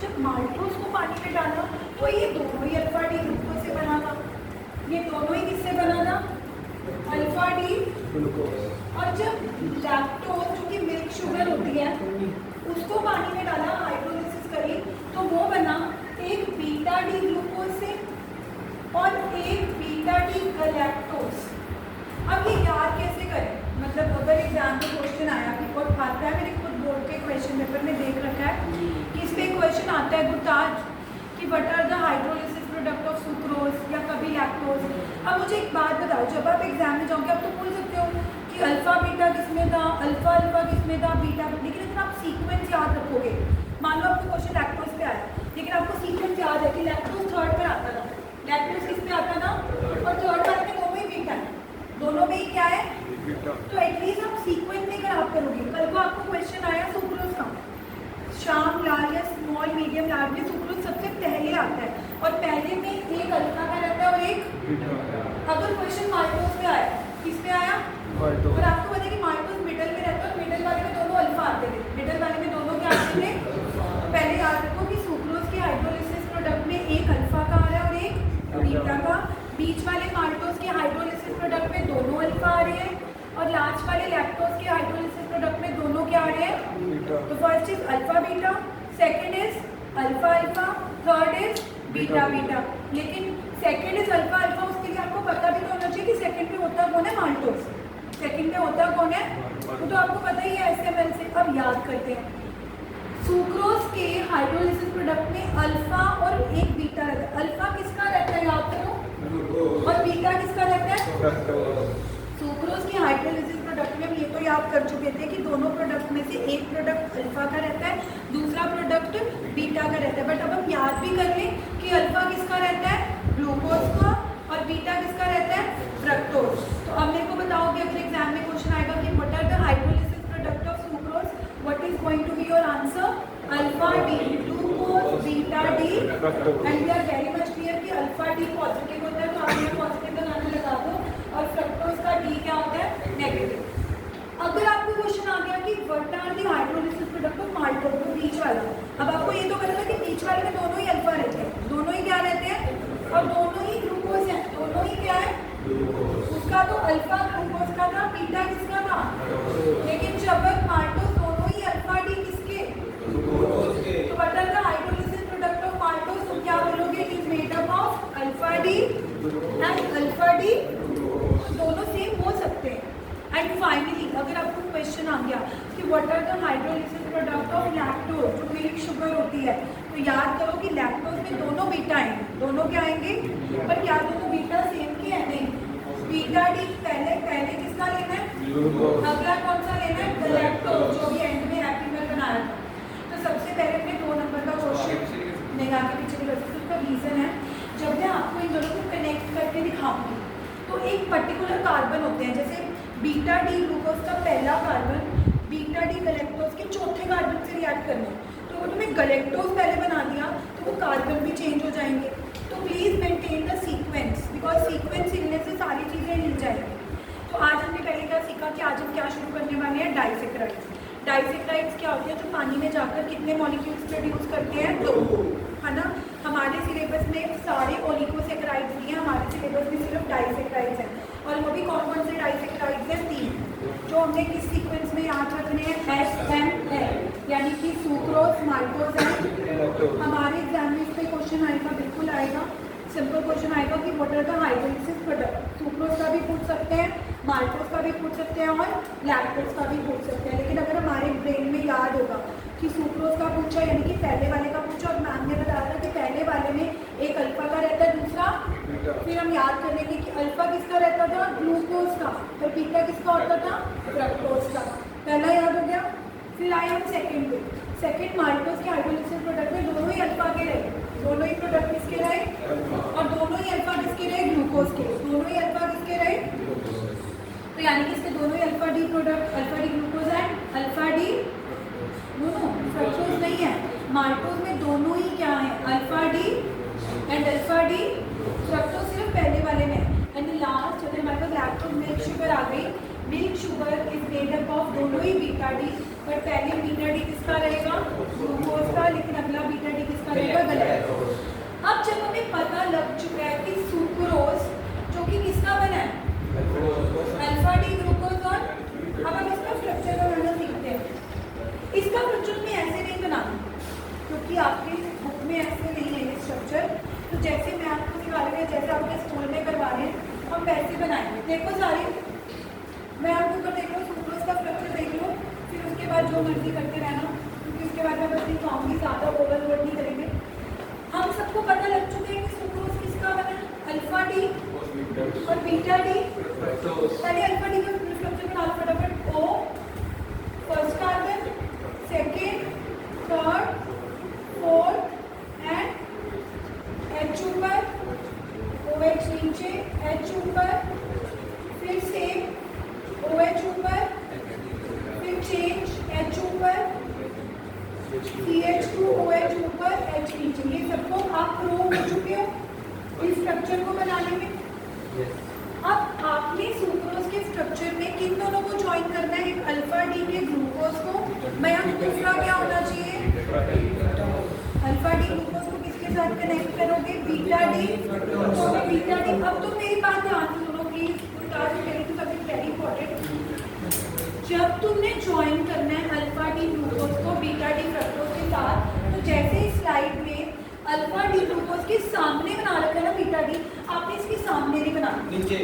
जब माल्टोज को पानी में डाला तो ये दोनों ही अल्फा डी ग्लूकोज से बना था, ये दोनों ही किससे बना था, अल्फा डी ग्लूकोज। और जब लैक्टोज जो कि मिल्क शुगर होती है उसको पानी में डाला, हाइड्रोलिसिस करी, तो वो बना एक बीटा डी ग्लूकोज से और एक बीटा डी गलैक्टोज। अब ये याद कैसे करें, मतलब अगर एग्जाम में क्वेश्चन आया कि और आता है, मैंने खुद बोर्ड के क्वेश्चन पेपर में देख रखा है कि इसमें क्वेश्चन आता है गुताज कि what are the hydrolysis product of sucrose या कभी लैक्टोज। अब मुझे एक बात बताओ, जब आप एग्जाम में जाओगे आप तो बोल सकते हो कि अल्फा बीटा किसमें था, अल्फा अल्फा किसमें था, बीटा, लेकिन अगर आप सीक्वेंस याद रखोगे, मान लो आपको क्वेश्चन लैक्टोज पे आया लेकिन आपको सीक्वेंस याद है कि लैक्टोज थर्ड पर आता था, लैक्टोज किस पे आता था, और थर्ड वाले में दोनों ही बीटा है, दोनों में ही क्या है, तो एटलीस्ट आप सीक्वेंस में खराब करोगे। कल को आपको क्वेश्चन आया सुक्रोज का, शाम लाल या स्मॉल मीडियम लाल में सुक्रोज सबसे पहले आता है और पहले में एक अल्फा का रहता है और एक, अगर क्वेश्चन माल्टोज पे आया, किस पे आया, और आपको पता है कि माल्टोज मिडल में रहता है और मिडल वाले में दोनों अल्फा आते थे, मिडल वाले में दोनों क्या आते थे। पहले याद रखो कि सुक्रोज के हाइड्रोलिसिस प्रोडक्ट में एक अल्फा का आ रहा है और एक बीटा का, बीच वाले माल्टोज के हाइड्रोलिसिस प्रोडक्ट में दोनों अल्फा आ रहे हैं और लास्ट वाले लैक्टोज के हाइड्रोलिसिस प्रोडक्ट में दोनों क्या आ रहे हैं। तो first is alpha beta, second is alpha alpha, third is beta beta. लेकिन सेकंड इज अल्फा अल्फा, उसके लिए आपको पता भी तो होना चाहिए कि सेकंड में होता कौन है, माल्टोज, सेकंड में होता कौन है, तो आपको पता ही है एसएमएल से। अब याद करते हैं, सुक्रोज के हाइड्रोलिसिस प्रोडक्ट में अल्फा और एक बीटा रहता है। अल्फा किसका रहता है याद करो, और बीटा किसका रहता है। सुक्रोज के हाइड्रोलिसिस प्रोडक्ट में हम ये तो याद कर चुके थे कि दोनों प्रोडक्ट में से एक प्रोडक्ट अल्फा का रहता है, दूसरा प्रोडक्ट बीटा का रहता है। बट अब हम याद भी कर लें कि अल्फा किसका रहता है, ग्लूकोज का, और बीटा किसका रहता है, फ्रक्टोज। तो अब मेरे को बताओ कि अगर एग्जाम में क्वेश्चन आएगा कि what are the hydrolysis product of sucrose, what is going to be your answer, alpha D glucose, beta D, and we are very much clear कि अल्फा डी पॉजिटिव होता है तो आप यहाँ पॉजिटिव बनाने लगा दो, और फ्रक्टोज का डी क्या होता है, नेगेटिव। अगर आपको क्वेश्चन आ गया कि what are the hydrolysis product of maltose, तो बीच वाला, अब आपको ये तो पता था कि बीच वाले में दोनों ही अल्फा रहते हैं, दोनों ही क्या रहते हैं, और दोनों ही ग्लूकोज हैं, दोनों ही क्या है, उसका तो अल्फा ग्लूकोज का था, बीटा किसका था, लेकिन जब माल्टोज दोनों ही अल्फा डी किसके, तो what are the hydrolysis product of maltose, तो क्या बोलोगे, it is made up of alpha D and alpha D, दोनों सेम हो सकते हैं। एंड फाइनली अगर आपको क्वेश्चन आ गया कि what are the hydrolysis product of lactose, जो मिल्क शुगर होती है, तो याद करो कि लैक्टोज में दोनों बीटा आएंगे, दोनों क्या आएंगे, पर क्या दोनों बीटा सेम के है, नहीं, बीटा डी पहले किसका लेना है, अगला कौन सा लेना है, गलैक्टोज, जो भी एंड में हैप्पी मेल बनाया था। तो सबसे पहले मैं 2 नंबर का क्वेश्चन नहीं आगे पीछे की वजह से, उसका रीजन है जब मैं आपको इन दोनों को कनेक्ट करके दिखाऊंगी तो एक पर्टिकुलर कार्बन होते हैं, जैसे बीटा डी ग्लूकोज का पहला कार्बन बीटा डी गलैक्टोज के चौथे कार्बन से रिएक्ट करना है, तो वो तुम्हें गलैक्टोज पहले बना दिया तो वो कार्बन भी चेंज हो जाएंगे। तो please maintain the sequence, because sequence हिलने से सारी चीज़ें हिल जाएंगी। तो आज हमने पहले क्या सीखा कि आज हम क्या शुरू करने वाले हैं, डाइसेक्राइड्स। डाइसेक्राइड्स क्या होते हैं, जो पानी में जाकर कितने मॉलिक्यूल्स प्रोड्यूस करते हैं, 2, है ना। हमारे सिलेबस में सारे ओलिगोसेक्राइड्स दिए हैं, हमारे सिलेबस में सिर्फ डाइसेक्राइड्स हैं, और वो भी कौन कौन से डाइसेक्राइड्स हैं, 3, जो हमने किस सीक्वेंस में याद रखने हैं, SML, यानी कि सुक्रोज, माल्टोज एंड। हमारे एग्जाम में इस पर क्वेश्चन आएगा, बिल्कुल आएगा, सिंपल क्वेश्चन आएगा कि what are the hydrolysis product. Sucrose का भी पूछ सकते हैं, माल्टोज का भी पूछ सकते हैं और लैक्टोज का भी पूछ सकते हैं। लेकिन अगर हमारे ब्रेन याद होगा कि सुक्रोज का पूछा यानी कि पहले वाले का पूछा और मैम ने बताया था कि पहले वाले में एक अल्फा का रहता है, दूसरा फिर हम याद कर लेंगे कि अल्फा किसका रहता था, ग्लूकोज का, और बीटा किसका होता था, फ्रक्टोज का। पहला याद हो गया। फिर आए हम सेकेंड पे। सेकेंड माल्टोज के हाइड्रोलिसिस प्रोडक्ट में दोनों ही अल्फा के रहे, दोनों ही प्रोडक्ट किसके रहे, और दोनों ही अल्फा किसके रहे, ग्लूकोज के, दोनों ही अल्फा किसके रहे, तो यानी कि इसके दोनों ही alpha D product, alpha D glucose and alpha D दोनों, फ्रक्टोज नहीं है। माल्टोज में दोनों ही क्या है, alpha D and alpha D, fructose सिर्फ पहले वाले में। एंड लास्ट अगर हमारे पास लैक्टोज मिल्क शुगर आ गई, milk sugar is made up of दोनों ही बीटा डी, पर पहले बीटा डी किसका रहेगा, ग्लूकोज का, लेकिन अगला बीटा डी किसका रहेगा, गलैक्टोज। अब जब हमें पता लग चुका है कि सुक्रोज जो कि किसका बना है, अल्फा डी ग्लूकोज, और अब हम इसका स्ट्रक्चर बनाना सीखते हैं। इसका स्ट्रक्चर में ऐसे नहीं बनाना क्योंकि आपके बुक में ऐसे नहीं है ये स्ट्रक्चर, तो जैसे मैं आपको सिखा रही हूँ, जैसे आपके स्कूल में करवा रहे हैं हम वैसे बनाएंगे। देखो सारे, मैं आपको ऊपर देख लो, सुक्रोज का स्ट्रक्चर देख लो, फिर उसके बाद जो मर्जी करते रहना, क्योंकि उसके बाद मैं बस दिखाऊंगी, ज़्यादा ओवरलोड नहीं करेंगे। हम सबको पता लग चुके हैं कि सुक्रोज किसका बना है, अल्फा डी और बीटा डी। पहले अल्फा डी का स्ट्रक्चर बना लो फटाफट। O first carbon, second, third, fourth and H ऊपर, OH नीचे, H ऊपर, फिर सेम OH ऊपर, फिर चेंज H ऊपर, CH2OH ऊपर, H नीचे। ये सबको आप प्रो हो चुके हो इस स्ट्रक्चर को बनाने में। अब आपने सुक्रोज के स्ट्रक्चर में किन दोनों को ज्वाइन करना है, एक अल्फा डी के ग्लूकोज को, मैं यहाँ दूसरा क्या होना चाहिए, अल्फा डी ग्लूकोज को किसके साथ कनेक्ट करोगे, बीटा डी, तो बीटा डी। अब तो मेरी बात ध्यान से सुनो प्लीज, वेरी इंपॉर्टेंट। जब तुमने ज्वाइन करना है अल्फा डी ग्लूकोज को बीटा डी फ्रक्टोज के साथ, तो जैसे इस स्लाइड में अल्फा डी ग्लूकोज के सामने बना रखा है ना बीटा डी, आपने इसके सामने नहीं बनाना, नीचे,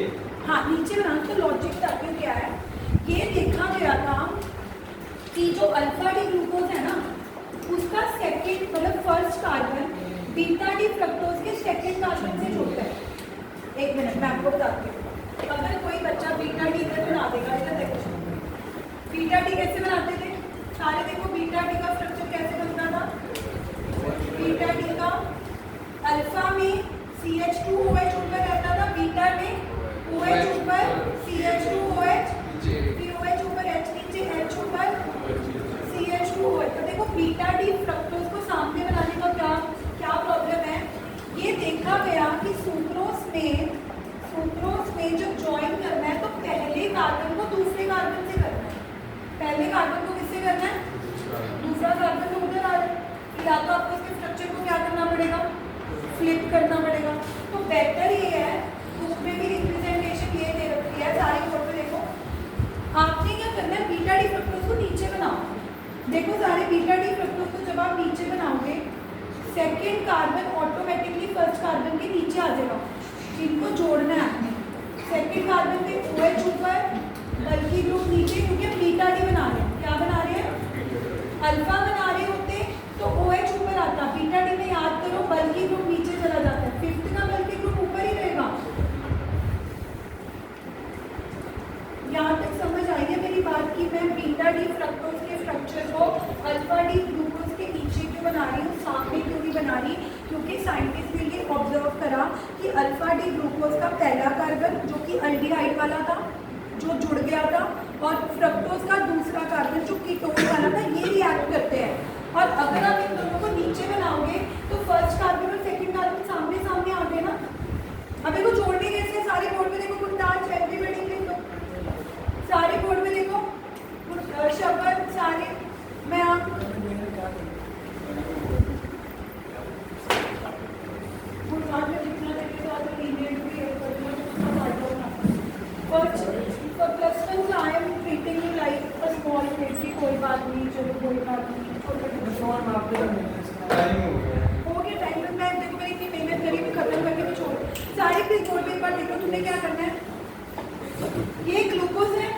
हाँ नीचे बनाना। तो लॉजिक ताकि क्या है, ये देखा गया था कि जो अल्फा डी ग्लूकोज है ना, उसका सेकेंड मतलब first carbon beta D fructose के सेकेंड कार्बन से जुड़ता है। एक मिनट मैं आपको बताती हूँ। अगर कोई बच्चा बीटा डी इधर बना देगा, इधर देखो बीटा डी कैसे बनाते थे सारे, देखो बीटा डी का स्ट्रक्चर कैसे बनता था, बीटा डी का अल्फा में CH2OH ऊपर रहता था, बीटा में OH ऊपर CH2OH, फिर OH ऊपर H नीचे, H ऊपर CH2OH। तो देखो बीटा डी फ्रक्टोज को सामने बनाने का क्या प्रॉब्लम है, ये देखा गया कि सुक्रोज में जब ज्वाइन करना है तो पहले कार्बन को दूसरे कार्बन से करना है, पहले कार्बन को किससे करना है, दूसरा कार्बन तो उधर आ रहा है, या तो आपको इसके स्ट्रक्चर को क्या करना पड़ेगा, फ्लिप करना पड़ेगा। तो बेटर ये है, उसमें भी रिप्रेजेंटेशन ये दे रखी है सारी फोटो देखो। आपने क्या करना है, बीटा डी फ्रक्टोज को नीचे बनाओ। देखो सारे बीटा डी फ्रक्टोज को जब आप नीचे बनाओगे, second carbon automatically first carbon के नीचे आ जाएगा। इनको जोड़ना है आपने, सेकेंड कार्बन पे OH ऊपर, बल्कि ग्रुप नीचे, क्योंकि हम बीटा डी बना रहे हैं। क्या बना रहे हैं, अल्फा बना रहे होते तो OH ऊपर आता, बीटा डी में याद करो बल्कि ग्रुप नीचे चला जाता है, फिफ्थ का बल्कि ग्रुप ऊपर ही रहेगा। यहाँ तक समझ आई है मेरी बात की मैं बीटा डी फ्रक्टोज के स्ट्रक्चर को अल्फा डी ग्लूकोज के नीचे क्यों बना रही हूँ, सामने क्यों नहीं बना रही, क्योंकि साइंटिस्ट ने ये ऑब्जर्व करा कि अल्फा डी ग्लूकोज का पहला कार्बन जो कि अल्डिहाइड वाला था, जो जुड़ गया था, और फ्रक्टोज का दूसरा कार्बन जो कीटोन वाला था, ये रिएक्ट करते हैं। और अगर आप इन दोनों को नीचे बनाओगे तो फर्स्ट कार्बन और सेकंड कार्बन सामने सामने आ गए ना। अब देखो जोड़ने कैसे, सारे बोर्ड में देखो गुरदाज एवरीबॉडी लिख दो, सारे बोर्ड में देखो शब्द सारे, मैं आप गुरदाज में जितना देखे तो आप ईमेल भी प्लस वन से I am treating you like a small baby, कोई बात नहीं, चलो कोई बात नहीं, हो गया टाइम। मैं देखो मैंने इतनी मेहनत करी, भी खत्म करके भी छोड़ सारे फिर बोर्ड में एक बार देखो। तुमने क्या करना है, ये ग्लूकोज है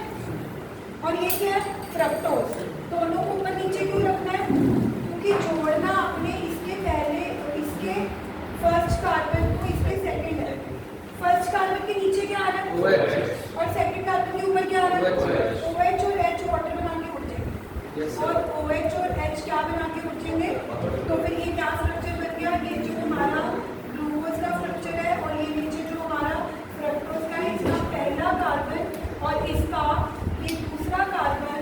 और ये क्या है, फ्रक्टोज, दोनों को ऊपर नीचे और OH और H क्या बना के पूछेंगे, तो फिर ये क्या स्ट्रक्चर बन गया, ये जो हमारा ग्लूकोज का स्ट्रक्चर है और ये नीचे जो हमारा फ्रक्टोज का है, इसका पहला कार्बन और इसका ये दूसरा कार्बन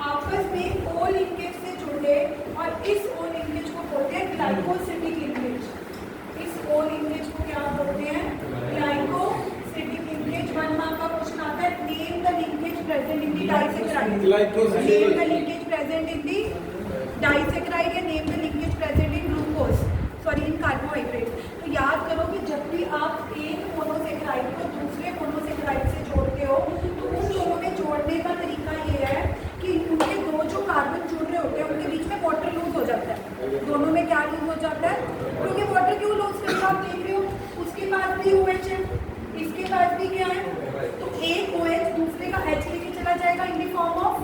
आपस में O लिंकेज से जुड़े और इस O लिंकेज को बोलते हैं ग्लाइकोसिडिक लिंकेज। इस O लिंकेज को क्या बोलते हैं, ग्लाइकोसिडिक लिंकेज। 1 मार्क का क्वेश्चन आता है, name the linkage present in the disaccharide. Name the linkage present in the disaccharide या name the linkage present in glucose, sorry in carbohydrate. तो याद करो कि जब भी आप एक मोनोसेकेराइड को दूसरे मोनोसेकेराइड से जोड़ते हो तो उन दोनों में जोड़ने का तरीका ये है कि उनके दो जो कार्बन जुड़ रहे होते हैं उनके बीच में वाटर लूज हो जाता है। दोनों में क्या लूज हो जाता है, क्योंकि वाटर क्यों लूज कर रहे हो आप देख रहे हो, उसके पास भी OH है, इसके पास भी क्या है, तो एक OH दूसरे का H लेके चला जाएगा in the form of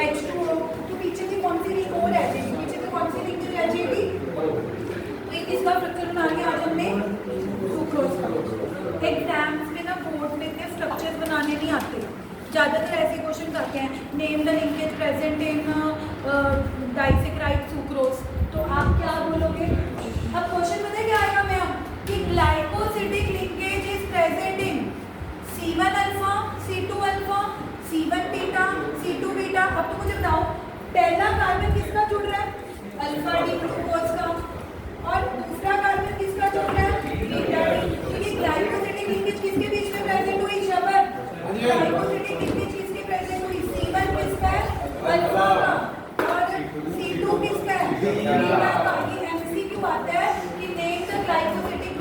H2O। तो पीछे से कौन सी रिंग और रह जाएगी, पीछे से कौन सी रिंग रह जाएगी, तो इसका स्ट्रक्चर बना लिया आज हमने सुक्रोज का। एग्जाम्स में ना बोर्ड में इतने स्ट्रक्चर्स बनाने नहीं आते, ज़्यादातर ऐसे क्वेश्चन आते हैं, name the linkage present in disaccharide sucrose. तो आप क्या बोलोगे, अब क्वेश्चन पता है क्या आएगा मैम, कि glycosidic linkage is present in C1 alpha, C2 alpha, C1 beta, C2 beta. अब तो मुझे बताओ पहला कार्बन किसका जुड़ रहा है, अल्फा डी ग्लूकोज का, और दूसरा कार्बन किसका जुड़ रहा है, बीटा डी। तो ये ग्लाइकोसिडिक लिंकेज किसके बीच में प्रेजेंट हुई, शबर ग्लाइकोसिडिक लिंकेज किसके प्रेजेंट हुई, C1 किसका है, अल्फा का, और C2 किसका है, बीटा का। ये MCQ आता है कि name the glycosidic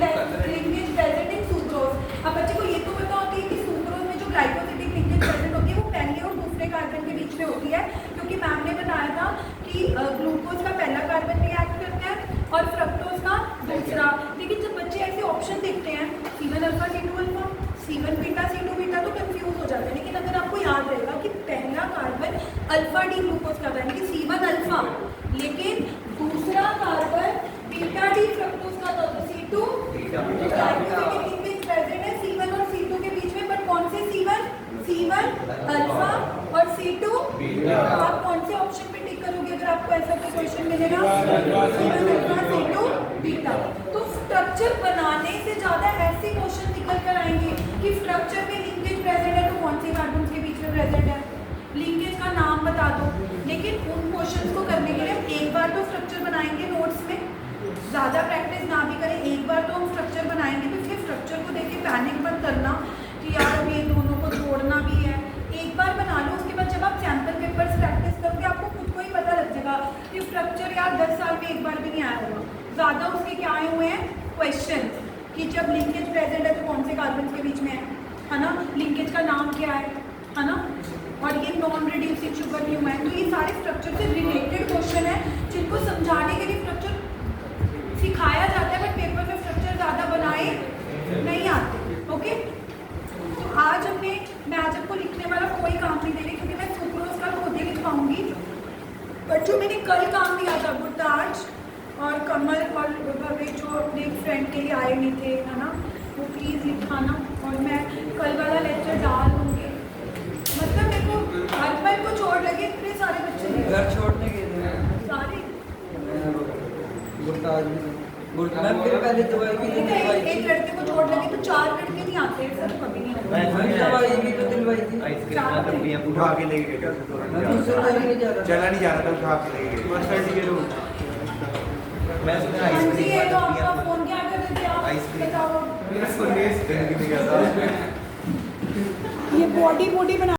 linkage present in sucrose. अब बच्चे को ये तो पता होती है कि सुक्रोज में जो ग्लाइकोसिडिक लिंकेज प्रेजेंट होती है वो पहले और दूसरे कार्बन के बीच में होती है, क्योंकि मैम ने बताया था कि ग्लूकोज का पहला कार्बन रिएक्ट करता है और फ्रक्टोज का दूसरा। लेकिन जब बच्चे ऐसे ऑप्शन देखते हैं C1 alpha, C2 alpha, C1 beta, C2 beta, तो कंफ्यूज हो जाते हैं। लेकिन अगर आपको याद रहेगा कि पहला कार्बन अल्फा डी ग्लूकोज का था, यानी कि C1 अल्फा, लेकिन दूसरा कार्बन बीटा डी फ्रक्टोज का था, तो C2 ग्लाइकोसिडिक लिंकेज प्रेजेंट है C1 और C2 के बीच में, बट कौन से C1 अल्फा और C2 आप कौन से ऑप्शन पे टिक करोगे अगर आपको ऐसा कोई क्वेश्चन मिलेगा, C1 अल्फा, C2 बीटा। तो स्ट्रक्चर बनाने से ज्यादा ऐसे क्वेश्चन निकल कर आएंगे कि स्ट्रक्चर में लिंकेज प्रेजेंट है तो कौन से कार्बन के बीच में प्रेजेंट है, लिंकेज का नाम बता दो। लेकिन उन क्वेश्चंस को करने के लिए हम एक बार तो स्ट्रक्चर बनाएंगे नोट्स में, ज़्यादा प्रैक्टिस ना भी करें, एक बार तो हम स्ट्रक्चर बनाएंगे। तो इसलिए स्ट्रक्चर को देख के पैनिक मत करना कि यार अब ये दोनों को जोड़ना भी है, एक बार बना लो। उसके बाद जब आप सैम्पल पेपर्स प्रैक्टिस करोगे आपको खुद को ही पता लग जाएगा कि स्ट्रक्चर यार 10 साल में एक बार भी नहीं आया होगा। ज़्यादा उसके क्या आए हुए हैं क्वेश्चन, कि जब लिंकेज प्रेजेंट है तो कौन से कार्बन के बीच में है ना, लिंकेज का नाम क्या है ना, और ये नॉन रिड्यूसिंग शुगर क्यों है। तो ये सारे स्ट्रक्चर से रिलेटेड क्वेश्चन है जिनको समझाने के लिए स्ट्रक्चर सिखाया जाता है, बट पेपर में स्ट्रक्चर ज़्यादा बनाए नहीं आते। ओके, तो आज मैं आज आपको लिखने वाला कोई काम नहीं दे रही, क्योंकि मैं सुक्रोज का खुद ही लिखवाऊंगी। बट जो मैंने कल काम दिया था गुरताज और कमल और भवे जो अपने फ्रेंड के लिए आए नहीं थे, है ना, वो प्लीज़ लिखाना और मैं कल वाला लेक्चर डाल दूँगी। मतलब मेरे को हर पल को छोड़ लगे, इतने सारे बच्चे घर छोड़ने के लिए सारे मैम फिर पहले दवाई की एक लड़के को चोट लगी तो 4 लड़के नहीं आते, ऐसा तो कभी नहीं होता। दवाई भी तो दिलवाई थी, उठा के लेके गया चला नहीं जा रहा था, उठा के लेके गया बस सर्टिफिकेट हाँ जी, ये तो आपका फोन क्या कर रहे थे आप बताओ। मेरा फोन ये बॉडी बना